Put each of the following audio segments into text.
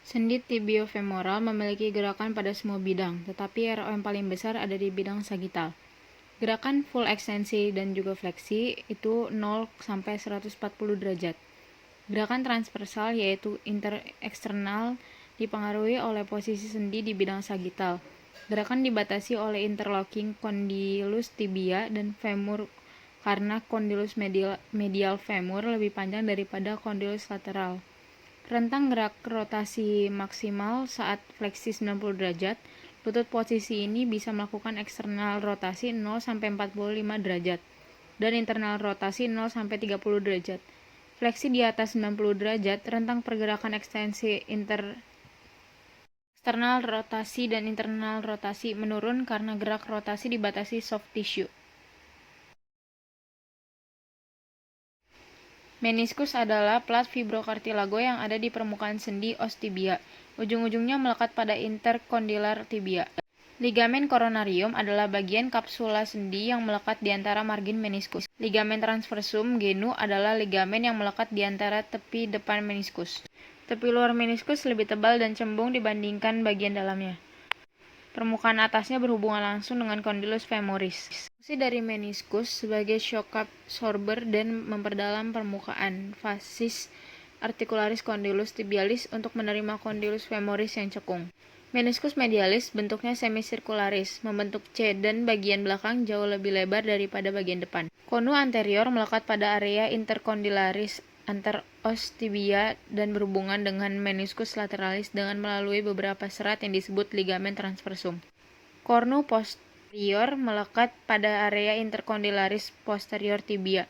Sendi tibiofemoral memiliki gerakan pada semua bidang, tetapi RO yang paling besar ada di bidang sagital. Gerakan full ekstensi dan juga fleksi itu 0-140 derajat. Gerakan transversal yaitu eksternal dipengaruhi oleh posisi sendi di bidang sagital. Gerakan dibatasi oleh interlocking condylus tibia dan femur karena condylus medial femur lebih panjang daripada condylus lateral. Rentang gerak rotasi maksimal saat fleksi 90 derajat. Lutut posisi ini bisa melakukan eksternal rotasi 0-45 derajat dan internal rotasi 0-30 derajat. Fleksi di atas 90 derajat, rentang pergerakan ekstensi eksternal rotasi dan internal rotasi menurun karena gerak rotasi dibatasi soft tissue. Meniskus adalah plat fibrokartilago yang ada di permukaan sendi os tibia. Ujung-ujungnya melekat pada interkondylar tibia. Ligamen coronarium adalah bagian kapsula sendi yang melekat di antara margin meniskus. Ligamen transversum genu adalah ligamen yang melekat di antara tepi depan meniskus. Tepi luar meniskus lebih tebal dan cembung dibandingkan bagian dalamnya. Permukaan atasnya berhubungan langsung dengan condylus femoris. Fungsi dari meniskus sebagai shock absorber dan memperdalam permukaan facies articularis condylus tibialis untuk menerima condylus femoris yang cekung. Meniskus medialis bentuknya semisirkularis, membentuk C dan bagian belakang jauh lebih lebar daripada bagian depan. Konu anterior melekat pada area intercondylaris antar os tibia dan berhubungan dengan meniskus lateralis dengan melalui beberapa serat yang disebut ligamen transversum. Cornu posterior melekat pada area intercondylaris posterior tibia.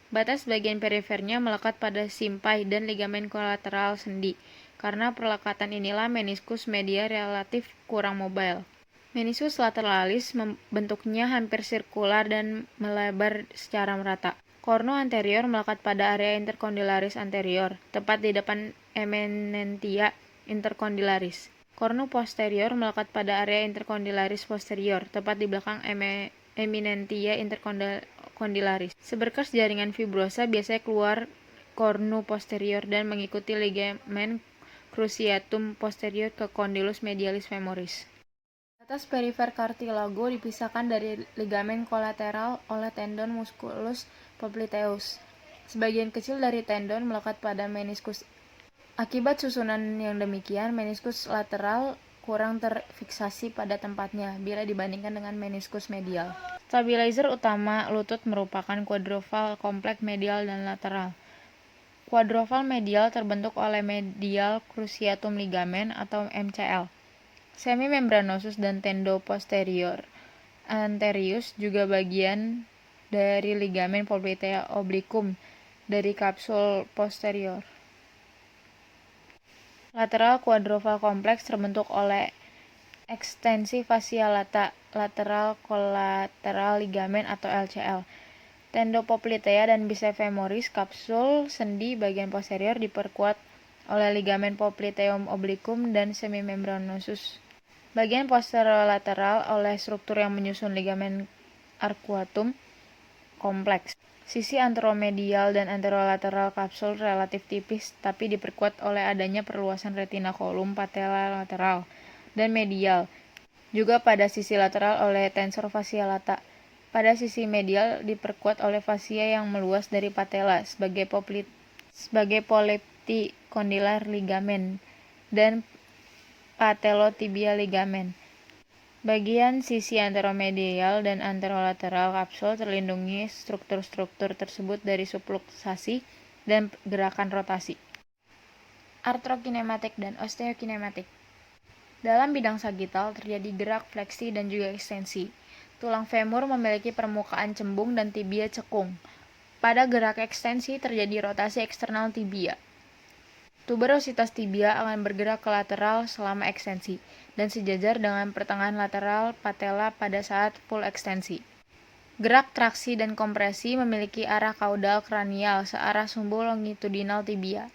Batas bagian perifernya melekat pada simpai dan ligamen kolateral sendi. Karena perlekatan inilah meniskus media relatif kurang mobile. Meniskus lateralis bentuknya hampir sirkular dan melebar secara merata. Cornu anterior melekat pada area intercondylaris anterior, tepat di depan eminentia intercondylaris. Cornu posterior melekat pada area intercondylaris posterior, tepat di belakang eminentia intercondylaris. Seberkas jaringan fibrosa biasanya keluar cornu posterior dan mengikuti ligamen cruciatum posterior ke condylus medialis femoris. Atas perifer cartilago dipisahkan dari ligamen kolateral oleh tendon musculus popliteus. Sebagian kecil dari tendon melekat pada meniskus. Akibat susunan yang demikian, meniskus lateral kurang terfiksasi pada tempatnya bila dibandingkan dengan meniskus medial. Stabilizer utama lutut merupakan quadrival kompleks medial dan lateral. Quadrival medial terbentuk oleh medial cruciatum ligamen atau MCL. Semimembranosus dan tendo posterior anterius juga bagian dari ligamen poplitea obliquum dari kapsul posterior. Lateral quadrival kompleks terbentuk oleh ekstensi fascia lata, lateral kolateral ligamen atau LCL. Tendo poplitea dan bicefemoris kapsul sendi bagian posterior diperkuat oleh ligamen popliteum obliquum dan semimembranosus. Bagian posterolateral oleh struktur yang menyusun ligamen arcuatum kompleks. Sisi anteromedial dan anterolateral kapsul relatif tipis tapi diperkuat oleh adanya perluasan retina kolum patella lateral dan medial. Juga pada sisi lateral oleh tensor fascia lata. Pada sisi medial diperkuat oleh fascia yang meluas dari patella sebagai polepticondylar ligamen dan patellotibial ligamen. Bagian sisi anteromedial dan anterolateral kapsul terlindungi struktur-struktur tersebut dari subluxasi dan gerakan rotasi. Artrokinematik dan osteokinematik. Dalam bidang sagital terjadi gerak fleksi dan juga ekstensi. Tulang femur memiliki permukaan cembung dan tibia cekung. Pada gerak ekstensi terjadi rotasi eksternal tibia. Tuberositas tibia akan bergerak ke lateral selama ekstensi, dan sejajar dengan pertengahan lateral patella pada saat full ekstensi. Gerak traksi dan kompresi memiliki arah kaudal kranial searah sumbu longitudinal tibia.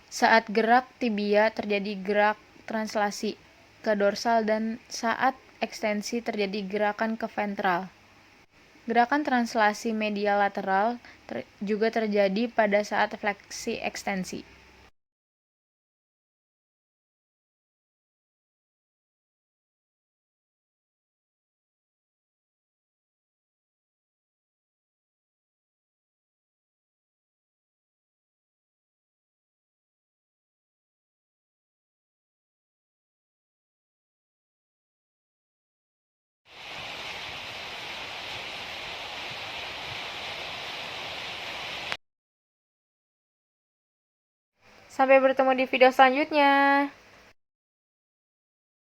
Saat gerak tibia terjadi gerak translasi ke dorsal dan saat ekstensi terjadi gerakan ke ventral. Gerakan translasi medial lateral juga terjadi pada saat fleksi ekstensi. Sampai bertemu di video selanjutnya.